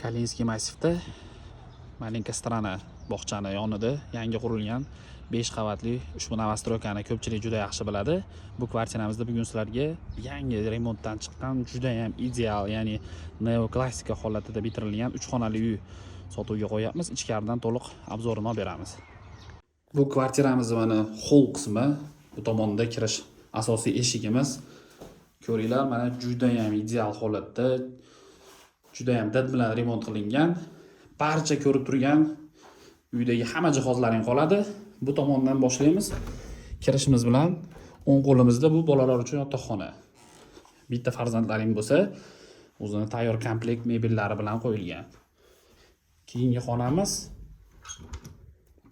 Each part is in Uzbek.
Kalinskiy massivda Malinka Strana bog'chani yonida yangi qurilgan 5 qavatli ushbu Novostroykani ko'pchilik juda yaxshi biladi. Bu kvartiramizda bugun sizlarga yangi remontdan chiqqan juda ham ideal, ya'ni neoklassika holatida bitirilgan 3 xonali uy sotuvga qo'yapmiz. Ichkaridan to'liq obzorini olib beramiz. Bu kvartiramizning mana hol qismi, bu tomonda kirish asosiy eshigimiz. Ko'ringlar, mana juda ham ideal holatda, juda ham did bilan remont qilingan. Barcha ko'rib turgan uydagi hamma jihozlaring qoladi. Bu tomondan boshlaymiz. Kirishimiz bilan o'ng qo'limizda bu bolalar uchun yotoqxona. Bitta farzandlaring bo'lsa, o'zini tayyor komplekt mebellari bilan qo'yilgan. Keyingi xonamiz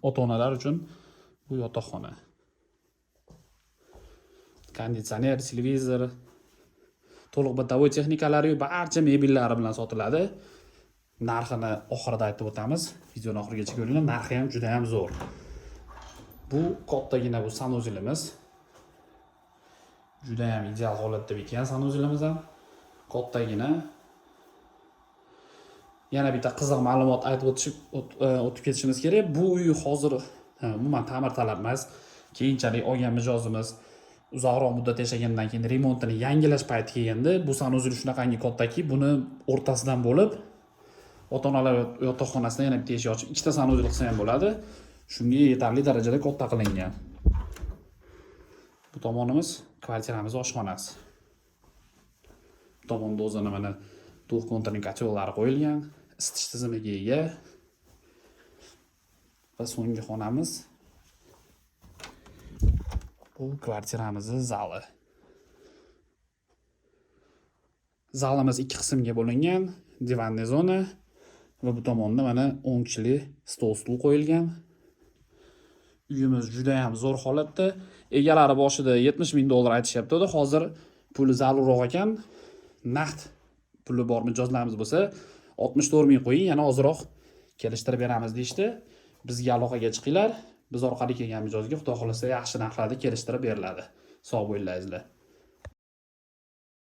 ota-onalar uchun bu yotoqxona. Konditsioner, televizor, to'liq bitaviy texnikalari, barcha mebellari bilan sotiladi. Narxini oxirida aytib o'tamiz. Videoni oxirigacha ko'ringlar. Narxi ham juda ham zo'r. Bu kattagina bu sanuzilimiz. Juda ham ideal holatda bitgan sanuzilimiz ham. Kattagina. Yana bitta qiziq ma'lumot aytib o'tib ketishimiz kerak. Bu uy hozir umuman ta'mirtalab emas. Keyinchalik olgan mijozimiz uzoqroq muddat yashagandan keyin remontini yangilash payti kelganda bu sanuzil shunaqangi kattaki, buni o'rtasidan bo'lib ota-onalar yotoqxonasida yana bitta eshik ochib, ikkita sanuzil qilsa ham bo'ladi. Shunga yetarli darajada katta qilingan. Bu tomonimiz kvartiramiz oshxonasi. Bu tomonda o'zini mana to'q konturning kotyullari qo'yilgan, isitish tizimiga ega. Va so'nggi xonamiz bu kvartiramizning zali. Zalimiz ikki qismga bo'lingan, divanli zona va bu tomonda mana 10 kishilik stol qo'yilgan. Uyimiz juda ham zo'r holatda. Egalari boshida $70,000 aytishyapti. Hozir puli zarurroq ekan. Naqd puli bor mijozlarimiz bo'lsa 64,000 qo'ying, yana ozroq kelishtirib beramiz deyishdi. Bizga aloqaga chiqinglar. Biz orqali kelgan mijozga xudo xolasa yaxshi narxlarda kelishtirib beriladi. Sog' bo'linglar.